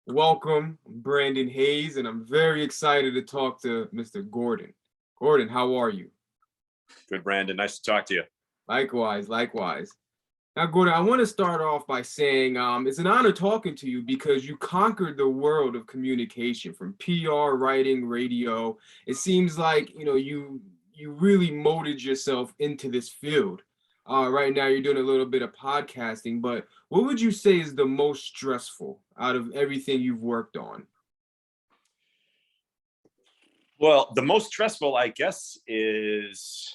Welcome, Brandon Hayes, and I'm very excited to talk to Mr. Gordon. Gordon, how are you? Good, Brandon. Nice to talk to you. Likewise, likewise. Now, Gordon, I want to start off by saying it's an honor talking to you because you conquered the world of communication from PR, writing, radio. It seems like you really molded yourself into this field. Right now, you're doing a little bit of podcasting, but what would you say is the most stressful out of everything you've worked on? Well, the most stressful, I guess, is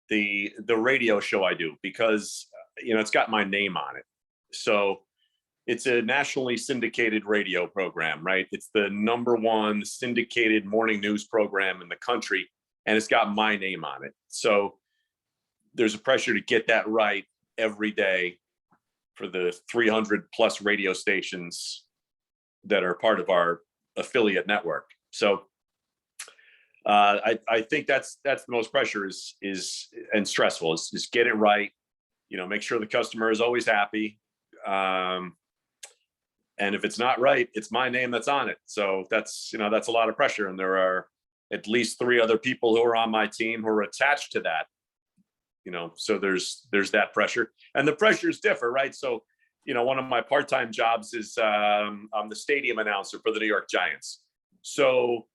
the radio show I do because it's got my name on it. So it's a nationally syndicated radio program, right? It's the number one syndicated morning news program in the country, and it's got my name on it. So there's a pressure to get that right every day for the 300 plus radio stations that are part of our affiliate network. So I think that's the most pressure is and stressful is get it right. Make sure the customer is always happy. And if it's not right, it's my name that's on it. So that's a lot of pressure. And there are at least 3 other people who are on my team who are attached to that. So there's that pressure, and the pressures differ, right? So, one of my part-time jobs is I'm the stadium announcer for the New York Giants. So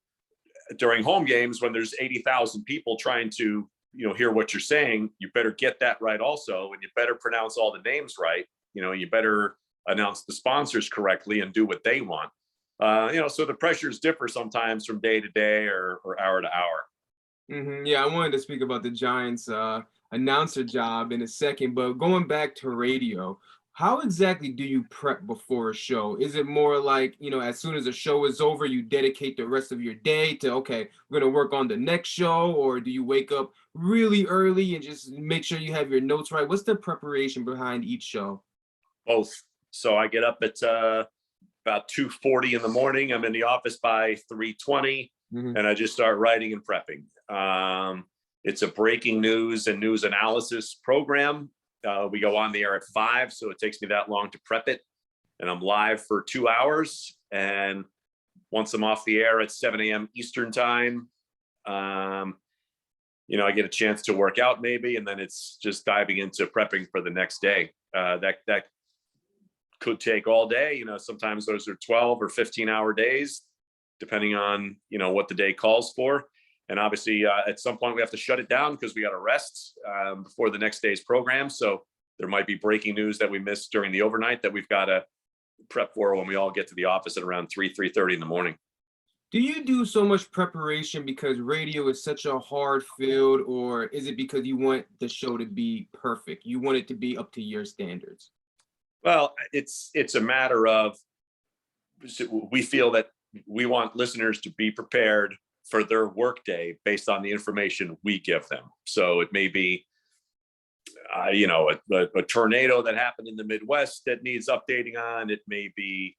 during home games, when there's 80,000 people trying to hear what you're saying, you better get that right also, and you better pronounce all the names right. You better announce the sponsors correctly and do what they want. So the pressures differ sometimes from day to day or hour to hour. Yeah, I wanted to speak about the Giants announcer job in a second, but going back to radio, how exactly do you prep before a show? Is it more like, as soon as a show is over, you dedicate the rest of your day to, okay, we're going to work on the next show, or do you wake up really early and just make sure you have your notes right? What's the preparation behind each show? Both. So I get up at about 2:40 in the morning. I'm in the office by 3:20, and I just start writing and prepping. It's a breaking news and news analysis program. We go on the air at 5, so it takes me that long to prep it. And I'm live for 2 hours. And once I'm off the air at 7 a.m. Eastern time, I get a chance to work out maybe, and then it's just diving into prepping for the next day. That could take all day. Sometimes those are 12 or 15-hour days, depending on, what the day calls for. And obviously, at some point, we have to shut it down because we got to rest before the next day's program. So there might be breaking news that we missed during the overnight that we've got to prep for when we all get to the office at around 3:30 in the morning. Do you do so much preparation because radio is such a hard field, or is it because you want the show to be perfect? You want it to be up to your standards? Well, it's a matter of, we feel that we want listeners to be prepared for their workday based on the information we give them. So it may be, a tornado that happened in the Midwest that needs updating on. It may be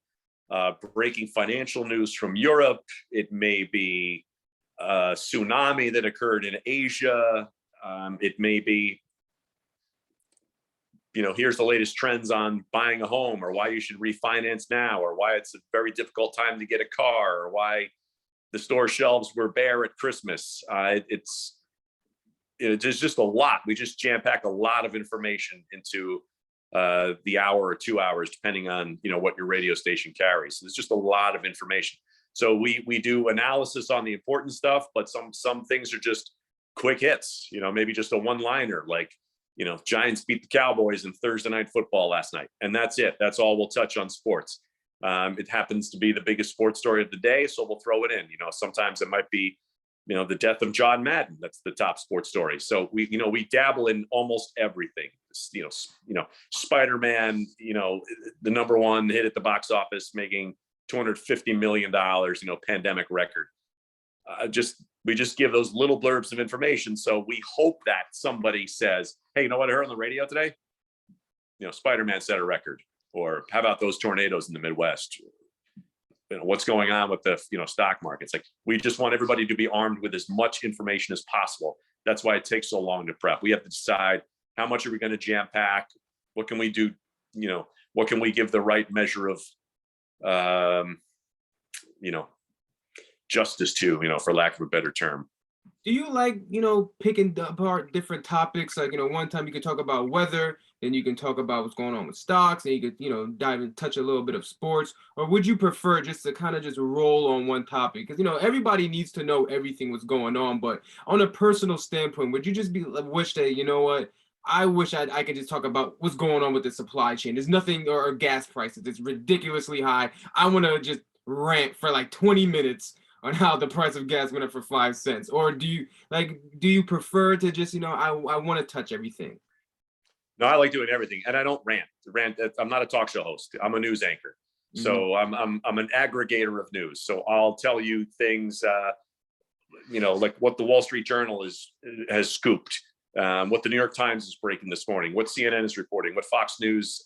breaking financial news from Europe. It may be a tsunami that occurred in Asia. It may be, here's the latest trends on buying a home, or why you should refinance now, or why it's a very difficult time to get a car, or why the store shelves were bare at Christmas. There's just a lot. We just jam pack a lot of information into the hour or 2 hours, depending on what your radio station carries. So there's just a lot of information. So we do analysis on the important stuff, but some things are just quick hits. Maybe just a one-liner like, Giants beat the Cowboys in Thursday Night Football last night, and that's it. That's all we'll touch on sports. It happens to be the biggest sports story of the day, so we'll throw it in. Sometimes it might be, the death of John Madden. That's the top sports story. So we dabble in almost everything. Spider-Man, the number one hit at the box office, making $250 million, pandemic record. We just give those little blurbs of information. So we hope that somebody says, hey, you know what I heard on the radio today? Spider-Man set a record. Or how about those tornadoes in the Midwest? What's going on with the stock markets? Like, we just want everybody to be armed with as much information as possible. That's why it takes so long to prep. We have to decide, how much are we going to jam pack? What can we do? What can we give the right measure of um, you know, justice to, for lack of a better term. Do you like, picking apart different topics? Like, one time you can talk about weather, then you can talk about what's going on with stocks, and you could, dive and touch a little bit of sports. Or would you prefer just to kind of just roll on one topic? Because, everybody needs to know everything what's going on. But on a personal standpoint, would you just wish that, you know what? I wish I could just talk about what's going on with the supply chain. There's nothing, or gas prices. It's ridiculously high. I want to just rant for like 20 minutes on how the price of gas went up for 5 cents? Or do you prefer to just, I want to touch everything? No, I like doing everything, and I don't rant. I'm not a talk show host. I'm a news anchor. So I'm an aggregator of news. So I'll tell you things, like what the Wall Street Journal has scooped, what the New York Times is breaking this morning, what CNN is reporting, what Fox News,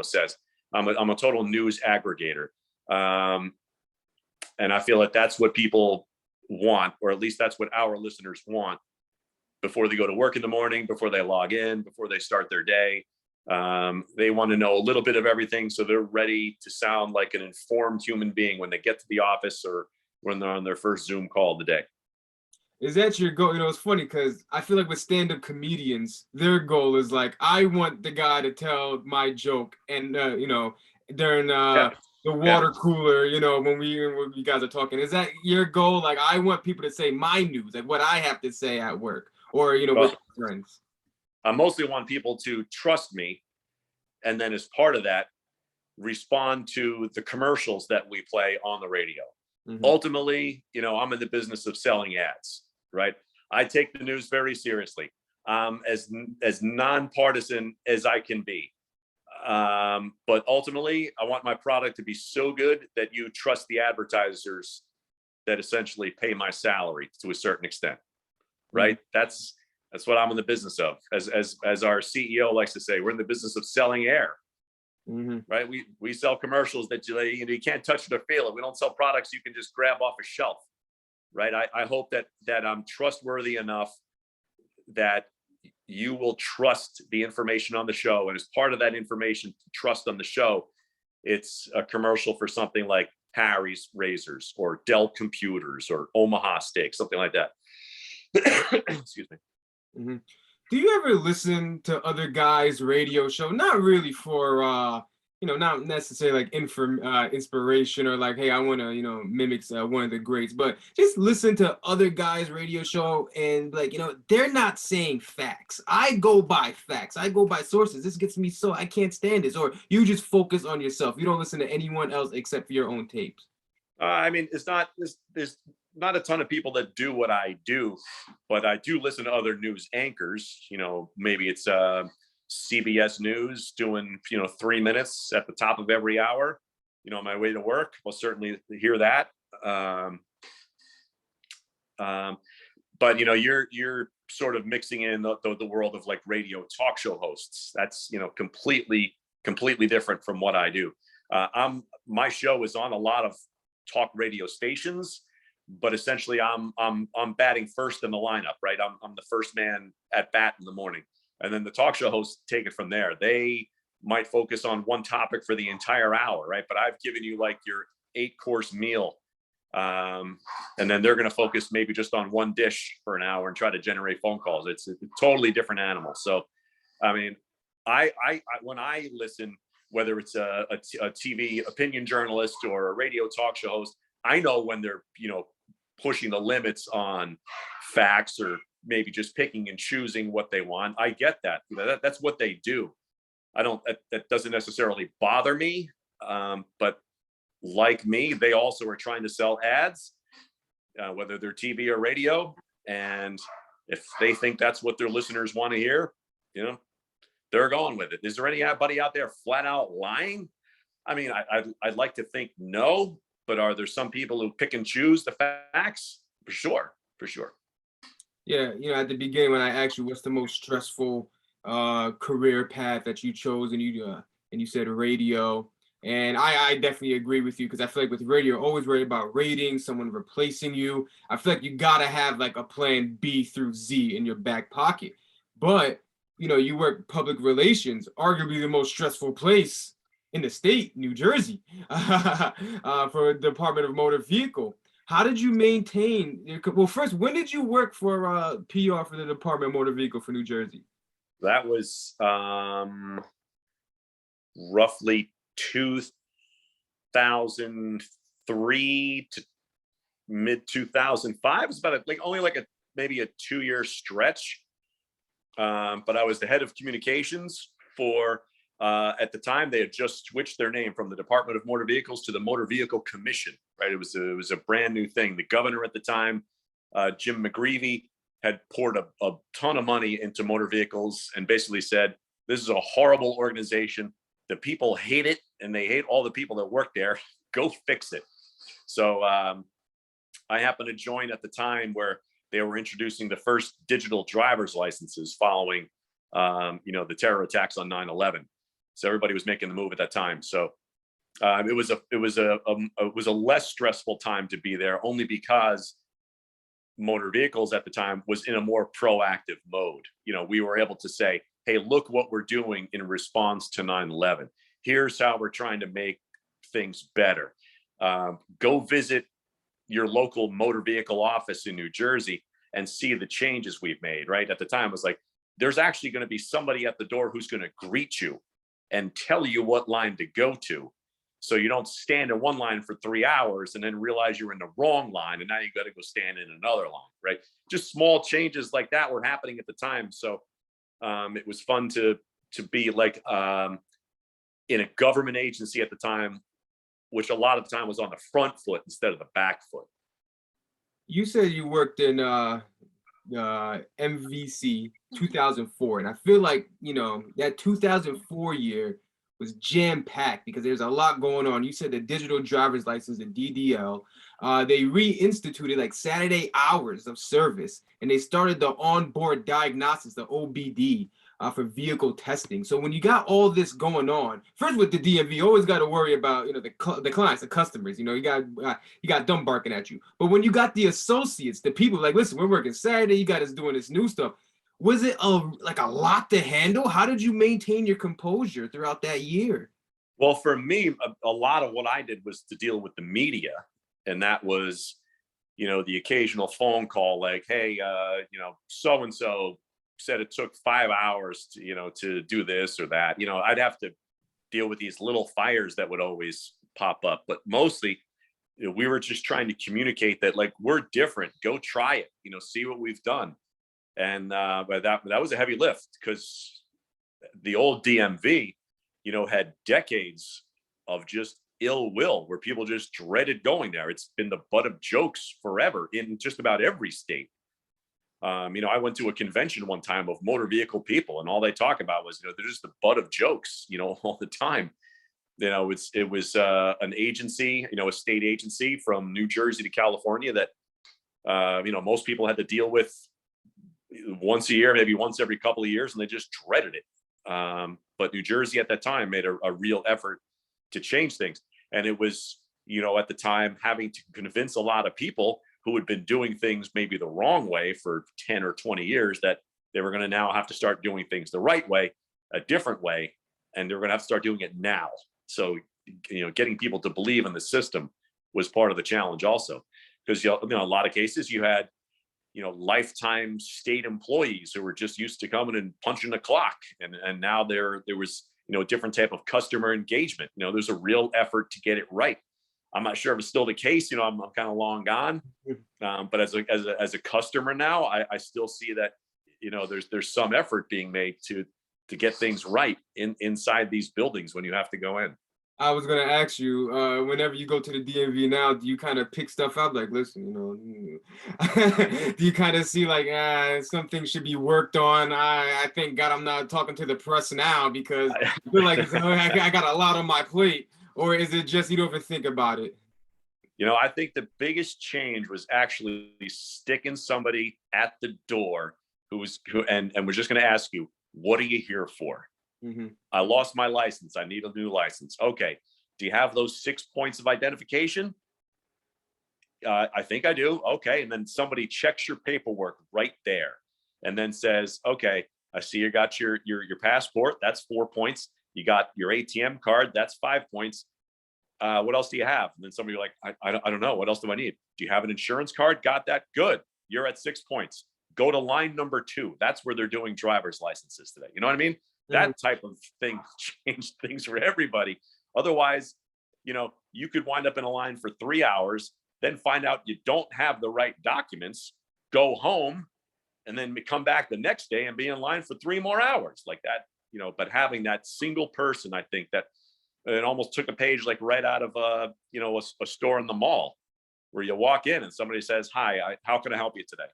says. I'm a total news aggregator. And I feel like that's what people want, or at least that's what our listeners want before they go to work in the morning, before they log in, before they start their day. They want to know a little bit of everything, so they're ready to sound like an informed human being when they get to the office or when they're on their first Zoom call of the day. Is that your goal? It's funny because I feel like with stand-up comedians, their goal is like, I want the guy to tell my joke, and during the water cooler, when you guys are talking. Is that your goal? Like, I want people to say my news, like what I have to say at work, or with friends. I mostly want people to trust me, and then as part of that, respond to the commercials that we play on the radio. Ultimately, I'm in the business of selling ads, right? I take the news very seriously, as nonpartisan as I can be. But ultimately, I want my product to be so good that you trust the advertisers that essentially pay my salary to a certain extent, right? That's what I'm in the business of. As our CEO likes to say, we're in the business of selling air, right? We sell commercials that you can't touch it or feel it. We don't sell products you can just grab off a shelf, right? I hope that I'm trustworthy enough that you will trust the information on the show. And as part of that information to trust on the show, it's a commercial for something like Harry's Razors or Dell Computers or Omaha Steak, something like that. Excuse me. Do you ever listen to other guys' radio show? Not really for not necessarily like inspiration or like, hey, I want to mimic one of the greats, but just listen to other guys' radio show and like they're not saying facts. I go by facts. I go by sources. This gets me I can't stand this. Or you just focus on yourself. You don't listen to anyone else except for your own tapes. There's not a ton of people that do what I do, but I do listen to other news anchors. Maybe it's CBS News doing 3 minutes at the top of every hour, on my way to work. I'll certainly hear that. But you're sort of mixing in the world of like radio talk show hosts. That's completely different from what I do. My show is on a lot of talk radio stations, but essentially I'm batting first in the lineup, right? I'm the first man at bat in the morning. And then the talk show hosts take it from there. They might focus on one topic for the entire hour, right? But I've given you like your 8-course meal. And then they're going to focus maybe just on one dish for an hour and try to generate phone calls. It's a totally different animal. So, I when I listen, whether it's a TV opinion journalist or a radio talk show host, I know when they're, pushing the limits on facts or maybe just picking and choosing what they want. I get that. That's what they do. That doesn't necessarily bother me. But like me, they also are trying to sell ads, whether they're TV or radio. And if they think that's what their listeners want to hear, they're going with it. Is there anybody out there flat out lying? I'd like to think no, but are there some people who pick and choose the facts? For sure. Yeah, at the beginning when I asked you what's the most stressful career path that you chose, and you said radio, and I definitely agree with you, because I feel like with radio, you're always worried about ratings, someone replacing you. I feel like you gotta have like a plan B through Z in your back pocket. But you work public relations, arguably the most stressful place in the state, New Jersey, for Department of Motor Vehicle. How did you maintain well, first, when did you work for PR for the Department of Motor Vehicle for New Jersey? That was roughly 2003 to mid 2005. It's about only like maybe a 2-year stretch. But I was the head of communications for, at the time, they had just switched their name from the Department of Motor Vehicles to the Motor Vehicle Commission, right? It was a brand new thing. The governor at the time, Jim McGreevey, had poured a ton of money into motor vehicles and basically said, this is a horrible organization. The people hate it, and they hate all the people that work there. Go fix it. So I happened to join at the time where they were introducing the first digital driver's licenses following, the terror attacks on 9/11. So everybody was making the move at that time. So it was a less stressful time to be there, only because motor vehicles at the time was in a more proactive mode. We were able to say, hey, look what we're doing in response to 9/11. Here's how we're trying to make things better. Go visit your local motor vehicle office in New Jersey and see the changes we've made, right? At the time, it was like, there's actually going to be somebody at the door who's going to greet you and tell you what line to go to. So you don't stand in one line for 3 hours and then realize you're in the wrong line, and now you got to go stand in another line, right? Just small changes like that were happening at the time. So it was fun to be like in a government agency at the time, which a lot of the time was on the front foot instead of the back foot. You said you worked in MVC 2004, and I feel like that 2004 year was jam packed because there's a lot going on. You said the digital driver's license, the DDL. They reinstituted like Saturday hours of service, and they started the onboard diagnostics, the OBD, for vehicle testing. So when you got all this going on, first with the DMV, you always got to worry about the clients, the customers. You got them barking at you. But when you got the associates, the people like, listen, we're working Saturday. You got us doing this new stuff. Was it a lot to handle? How did you maintain your composure throughout that year? Well, for me, a lot of what I did was to deal with the media, and that was, the occasional phone call like, hey, so and so said it took 5 hours to do this or that. I'd have to deal with these little fires that would always pop up, but mostly we were just trying to communicate that, like, we're different. Go try it. See what we've done. And but that was a heavy lift, because the old DMV, had decades of just ill will where people just dreaded going there. It's been the butt of jokes forever in just about every state. I went to a convention one time of motor vehicle people, and all they talk about was, they're just the butt of jokes, all the time. It was an agency, a state agency from New Jersey to California that, most people had to deal with once a year, maybe once every couple of years, and they just dreaded it. But New Jersey at that time made a real effort to change things. And it was, at the time, having to convince a lot of people who had been doing things maybe the wrong way for 10 or 20 years that they were going to now have to start doing things the right way, a different way, and they're going to have to start doing it now. So, getting people to believe in the system was part of the challenge also, because a lot of cases you had lifetime state employees who were just used to coming and punching the clock, and now there was a different type of customer engagement. There's a real effort to get it right. I'm not sure if it's still the case. I'm kind of long gone, but as a customer now, I still see that there's some effort being made to get things right inside these buildings when you have to go in. I was gonna ask you, whenever you go to the DMV now, do you kind of pick stuff up? Like, listen, do you kind of see like, something should be worked on? I thank God I'm not talking to the press now, because I feel like I got a lot on my plate. Or is it just you don't even think about it? I think the biggest change was actually sticking somebody at the door who and we're just going to ask you, what are you here for? Mm-hmm. I lost my license. I need a new license. Okay. Do you have those 6 points of identification? I think I do. Okay. And then somebody checks your paperwork right there and then says, okay, I see you got your passport. That's 4 points. You got your ATM card, that's 5 points. What else do you have? And then somebody like, I don't know. What else do I need? Do you have an insurance card? Got that? Good. You're at 6 points. Go to line number 2. That's where they're doing driver's licenses today. You know what I mean? That type of thing changed things for everybody. Otherwise, you could wind up in a line for 3 hours, then find out you don't have the right documents, go home, and then come back the next day and be in line for 3 more hours like that. But having that single person, I think that it almost took a page like right out of a store in the mall, where you walk in and somebody says, "Hi, how can I help you today?"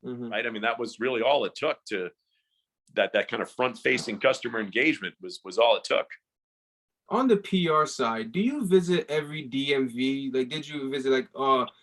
Right? I mean, that was really all it took to that kind of front-facing customer engagement was all it took. On the PR side, do you visit every DMV? Like, did you visit like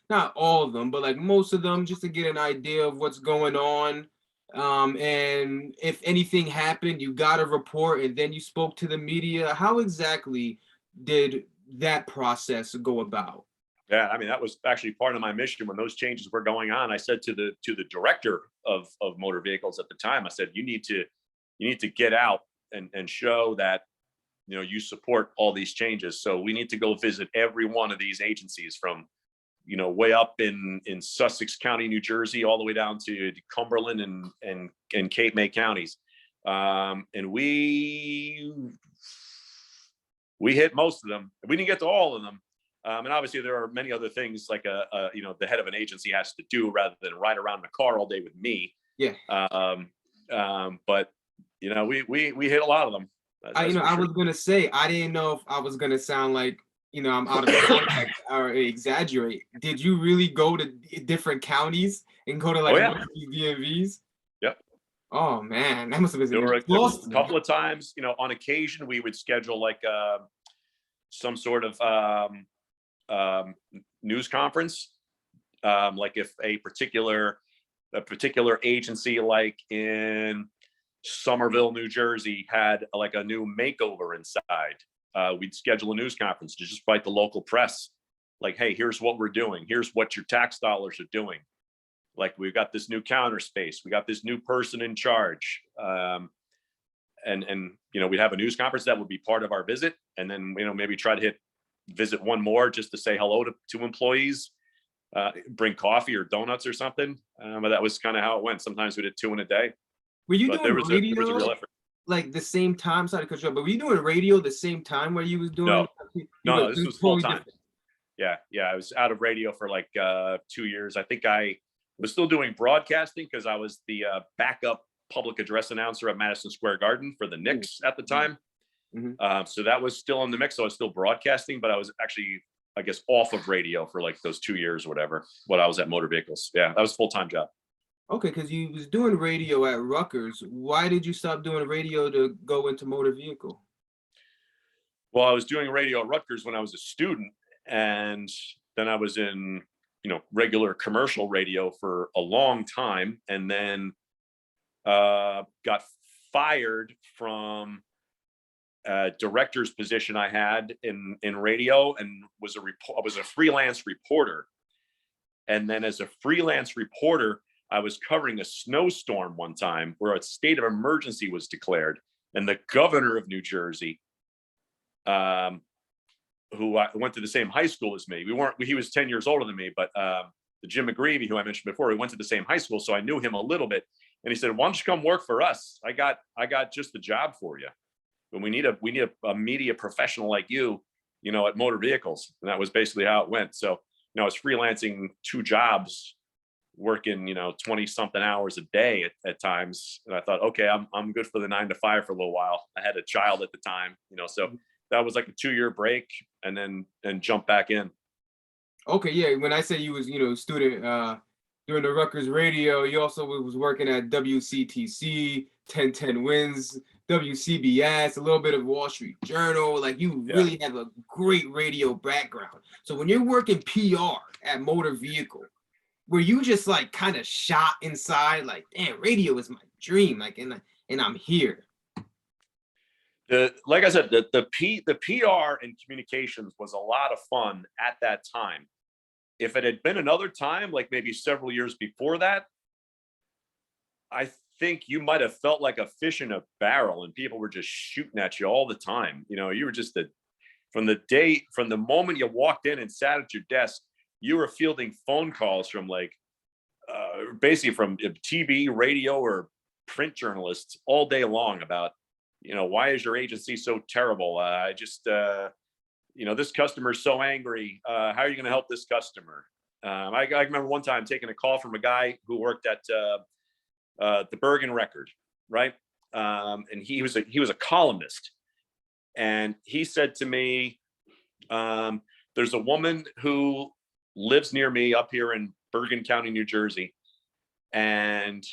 not all of them, but like most of them, just to get an idea of what's going on? And if anything happened, you got a report and then you spoke to the media. How exactly did that process go about? Yeah, I mean, that was actually part of my mission when those changes were going on. I said to the director of motor vehicles at the time, I said, you need to get out and show that you support all these changes. So we need to go visit every one of these agencies from way up in Sussex County, New Jersey, all the way down to Cumberland and Cape May counties. And we hit most of them. We didn't get to all of them. And obviously there are many other things like the head of an agency has to do rather than ride around in a car all day with me. Yeah. But we hit a lot of them. I was gonna say, I didn't know if I was gonna sound like I'm out of context or exaggerate. Did you really go to different counties and go to like these DMVs? Yep. Oh man, that must have been there were a couple of times. On occasion we would schedule like some sort of news conference. Like if a particular agency, like in Somerville, New Jersey, had like a new makeover inside, we'd schedule a news conference to just invite the local press. Like, hey, here's what we're doing. Here's what your tax dollars are doing. Like, we've got this new counter space. We got this new person in charge. And we'd have a news conference that would be part of our visit. And then, maybe try to visit one more just to say hello to employees, bring coffee or donuts or something. But that was kind of how it went. Sometimes we did 2 in a day. Were you doing radio? There was a real effort. Like the same time, sorry to cut you off, but were you doing radio the same time where you was doing? No, this was full time. Yeah. I was out of radio for like 2 years. I think I was still doing broadcasting because I was the backup public address announcer at Madison Square Garden for the Knicks at the time. So that was still in the mix. So I was still broadcasting, but I was actually, I guess, off of radio for like those 2 years or whatever, when I was at Motor Vehicles. Yeah, that was a full-time job. Okay, because you was doing radio at Rutgers. Why did you stop doing radio to go into motor vehicle? Well, I was doing radio at Rutgers when I was a student, and then I was in, regular commercial radio for a long time, and then got fired from a director's position I had in radio, and I was a freelance reporter. And then as a freelance reporter, I was covering a snowstorm one time where a state of emergency was declared, and the governor of New Jersey, who went to the same high school as me. He was 10 years older than me, but the Jim McGreevy, who I mentioned before, we went to the same high school, so I knew him a little bit. And he said, "Why don't you come work for us? I got just the job for you. But we need a media professional like you, at Motor Vehicles." And that was basically how it went. So, I was freelancing 2 jobs, working 20 something hours a day at times, and I thought, okay, I'm good for the 9 to 5 for a little while. I had a child at the time, so that was like a 2-year break, and then jump back in. Okay, yeah. When I say you was student during the Rutgers radio, you also was working at WCTC, 1010 Wins, WCBS, a little bit of Wall Street Journal. Like, you really have a great radio background. So when you're working PR at Motor Vehicle, were you just like kind of shot inside, like, damn, radio is my dream, like, and I'm here? Like I said, the PR and communications was a lot of fun at that time. If it had been another time, like maybe several years before that, I think you might have felt like a fish in a barrel, and people were just shooting at you all the time. You know, you were just from the moment you walked in and sat at your desk, you were fielding phone calls from like basically from TV, radio, or print journalists all day long about, you know, why is your agency so terrible? I just, you know, this customer is so angry. How are you going to help this customer? I remember one time taking a call from a guy who worked at the Bergen Record, right? And he was a columnist, and he said to me, "There's a woman who lives near me up here in Bergen County, New Jersey, and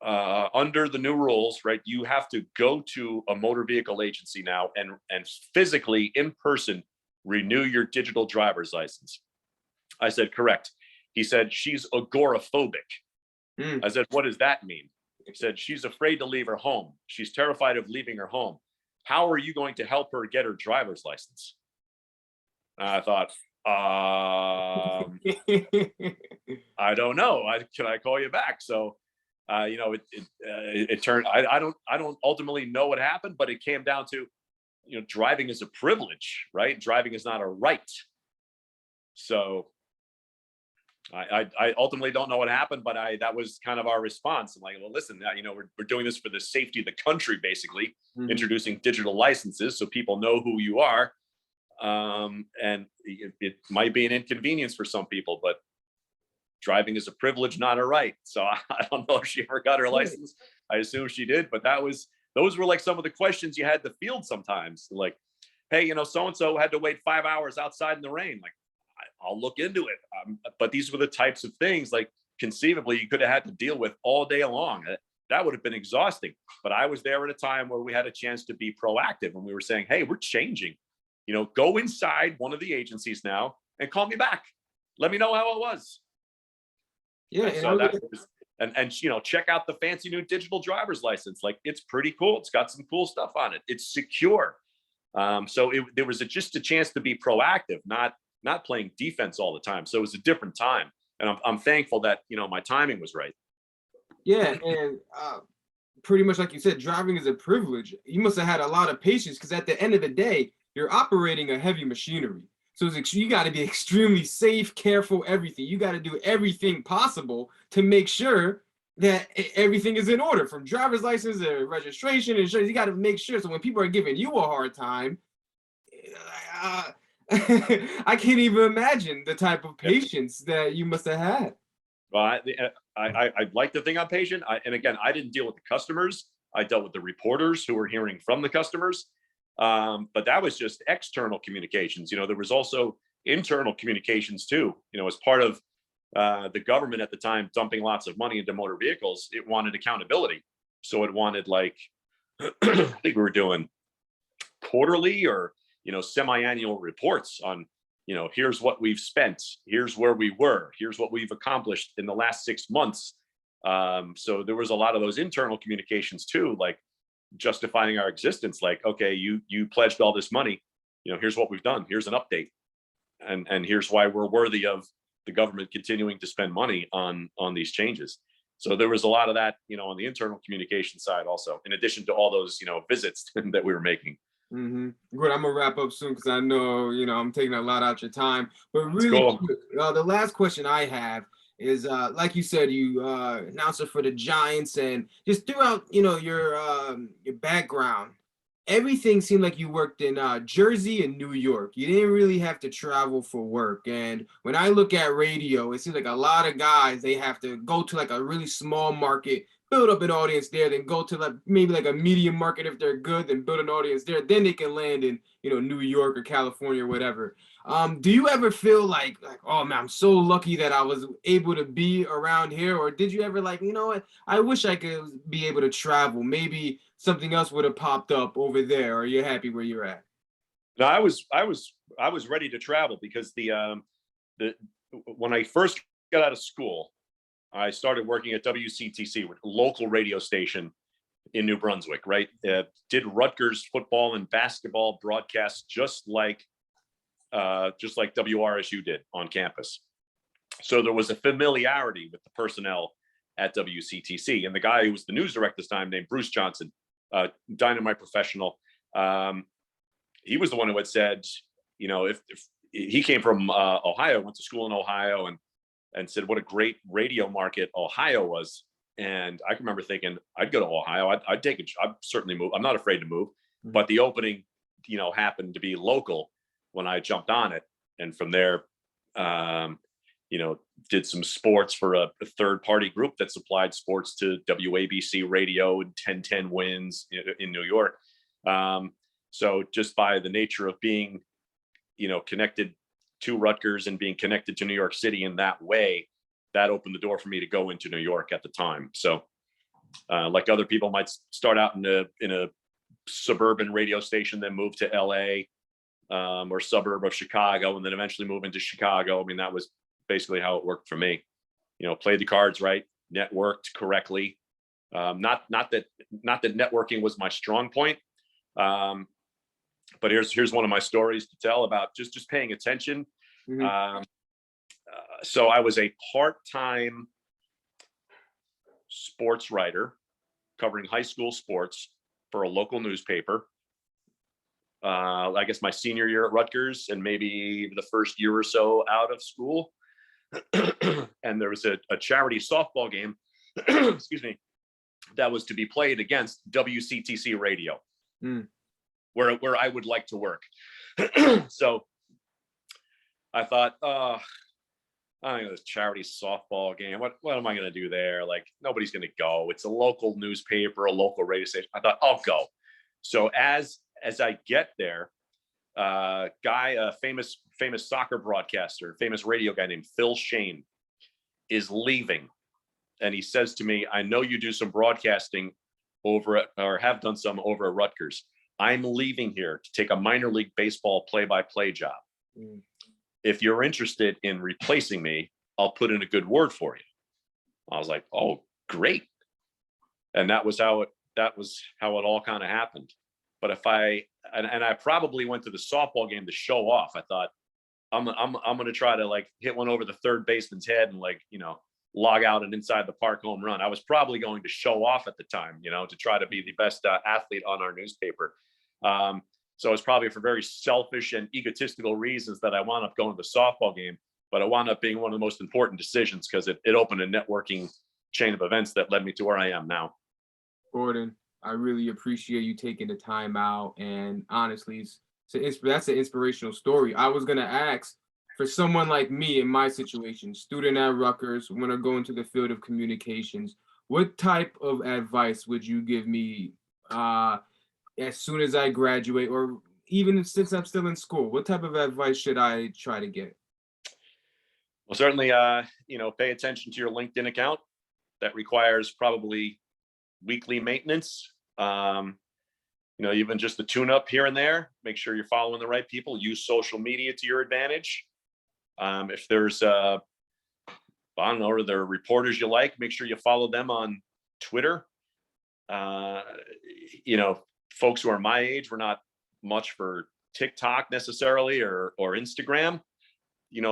under the new rules, right, you have to go to a motor vehicle agency now and physically in person renew your digital driver's license." I said, "Correct." He said, "She's agoraphobic." I said, "What does that mean?" He said, "She's afraid to leave her home. She's terrified of leaving her home. How are you going to help her get her driver's license?" And I thought, I don't know. Can I call you back? So, you know, it turned. I don't ultimately know what happened, but it came down to, you know, driving is a privilege, right? Driving is not a right. So, I ultimately don't know what happened, but that was kind of our response. I'm like, well, listen, you know, we're doing this for the safety of the country, basically, introducing digital licenses so people know who you are. And it might be an inconvenience for some people, but driving is a privilege, not a right. So I don't know if she ever got her license. I assume she did, but those were like some of the questions you had to field sometimes. Like, hey, you know, so-and-so had to wait 5 hours outside in the rain. Like, I'll look into it. But these were the types of things, like, conceivably you could have had to deal with all day long. That would have been exhausting. But I was there at a time where we had a chance to be proactive, and we were saying, hey, we're changing. You know, go inside one of the agencies now and call me back. Let me know how it was. Yeah, And so that was, and you know, check out the fancy new digital driver's license. Like, it's pretty cool. It's got some cool stuff on it. It's secure. So there was just a chance to be proactive, not playing defense all the time. So it was a different time, and I'm thankful that, you know, my timing was right. Yeah, and pretty much like you said, driving is a privilege. You must have had a lot of patience, because at the end of the day, you're operating a heavy machinery. So you got to be extremely safe, careful, everything. You got to do everything possible to make sure that everything is in order, from driver's license to registration, insurance. You got to make sure. So when people are giving you a hard time, I can't even imagine the type of patience that you must have had. Well, I'd like to think I'm patient. And again, I didn't deal with the customers. I dealt with the reporters who were hearing from the customers. But that was just external communications. You know, there was also internal communications too. You know, as part of the government at the time dumping lots of money into motor vehicles, it wanted accountability. So it wanted, like, I think we were doing quarterly or, you know, semi-annual reports on, you know, here's what we've spent, here's where we were, here's what we've accomplished in the last 6 months. So there was a lot of those internal communications too, like justifying our existence. Like, okay, you pledged all this money, you know, here's what we've done, here's an update, and here's why we're worthy of the government continuing to spend money on these changes. So there was a lot of that, you know, on the internal communication side also, in addition to all those, you know, visits that we were making. Good. I'm gonna wrap up soon, because I know, you know, I'm taking a lot out your time. But That's really cool. quick, the last question I have is, like you said, you announcer for the Giants, and just throughout, you know, your background, everything seemed like you worked in Jersey and New York. You didn't really have to travel for work. And when I look at radio, it seems like a lot of guys, they have to go to like a really small market, build up an audience there, then go to like maybe like a medium market if they're good, then build an audience there, then they can land in, you know, New York or California or whatever. Do you ever feel like, oh man, I'm so lucky that I was able to be around here? Or did you ever like, you know what, I wish I could be able to travel, maybe something else would have popped up over there, or you're happy where you're at? No, I was ready to travel, because the when I first got out of school, I started working at WCTC, with a local radio station in New Brunswick, right? Did Rutgers football and basketball broadcasts just like WRSU did on campus. So there was a familiarity with the personnel at WCTC. And the guy who was the news director this time, named Bruce Johnson, dynamite professional, he was the one who had said, if he came from Ohio, went to school in Ohio, and said what a great radio market Ohio was. And I can remember thinking, I'd go to Ohio. I'd take it. I'd certainly move. I'm not afraid to move. Mhm. But the opening, happened to be local when I jumped on it. And from there, did some sports for a third party group that supplied sports to WABC radio and 1010 Wins in New York. So just by the nature of being, connected to Rutgers and being connected to New York City in that way, that opened the door for me to go into New York at the time. So like other people might start out in a suburban radio station, then move to LA or suburb of Chicago, and then eventually move into Chicago. I mean, that was basically how it worked for me. Played the cards right, networked correctly. Not that networking was my strong point. But here's one of my stories to tell about just paying attention. Mhm. So I was a part-time sports writer covering high school sports for a local newspaper. I guess my senior year at Rutgers and maybe the first year or so out of school. And there was a charity softball game, excuse me, that was to be played against WCTC radio, where I would like to work. So I thought, I know this charity softball game. What am I going to do there? Like, nobody's going to go. It's a local newspaper, a local radio station. I thought, I'll go. So as I get there, a famous soccer broadcaster, famous radio guy named Phil Shane is leaving. And he says to me, I know you do some broadcasting or have done some over at Rutgers. I'm leaving here to take a minor league baseball play-by-play job. If you're interested in replacing me, I'll put in a good word for you. I was like, oh, great. And that was how it all kind of happened. But if I probably went to the softball game to show off. I thought I'm going to try to like hit one over the third baseman's head and log out an inside the park home run. I was probably going to show off at the time, to try to be the best athlete on our newspaper. So it's probably for very selfish and egotistical reasons that I wound up going to the softball game, but it wound up being one of the most important decisions because it opened a networking chain of events that led me to where I am now. Gordon, I really appreciate you taking the time out. And honestly, that's an inspirational story. I was going to ask, for someone like me in my situation, student at Rutgers, want to go into the field of communications, what type of advice would you give me as soon as I graduate, or even since I'm still in school? What type of advice should I try to get? Well, certainly, pay attention to your LinkedIn account. That requires probably weekly maintenance. Even just a tune up here and there. Make sure you're following the right people. Use social media to your advantage. If there's, are there reporters you like, make sure you follow them on Twitter. Folks who are my age, we're not much for TikTok necessarily or Instagram,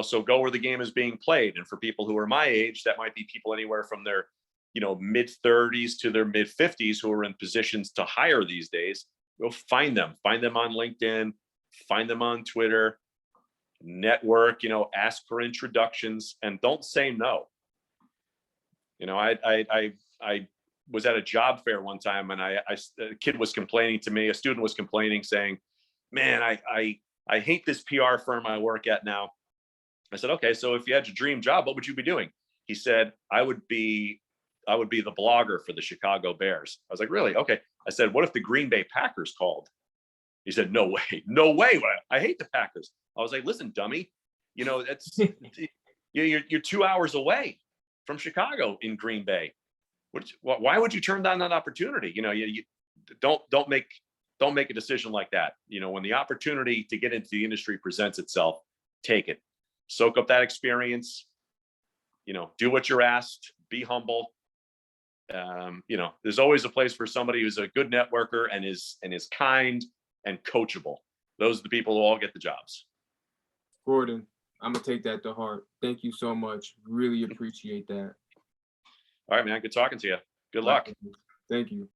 so go where the game is being played. And for people who are my age, that might be people anywhere from their, mid 30s to their mid 50s who are in positions to hire these days. Go find them on LinkedIn, find them on Twitter, network, ask for introductions, and don't say no. I was at a job fair one time, and a student was complaining, saying, man, I hate this PR firm I work at now. I said, okay, so if you had your dream job, what would you be doing? He said, I would be the blogger for the Chicago Bears. I was like, really? Okay. I said, what if the Green Bay Packers called? He said, no way. I hate the Packers. I was like, listen, dummy, that's you're 2 hours away from Chicago in Green Bay. Why would you turn down that opportunity? You don't make a decision like that. When the opportunity to get into the industry presents itself, take it, soak up that experience, do what you're asked, be humble. There's always a place for somebody who's a good networker and is kind and coachable. Those are the people who all get the jobs. Gordon, I'm gonna take that to heart. Thank you so much. Really appreciate that. All right, man. Good talking to you. Good luck. Thank you.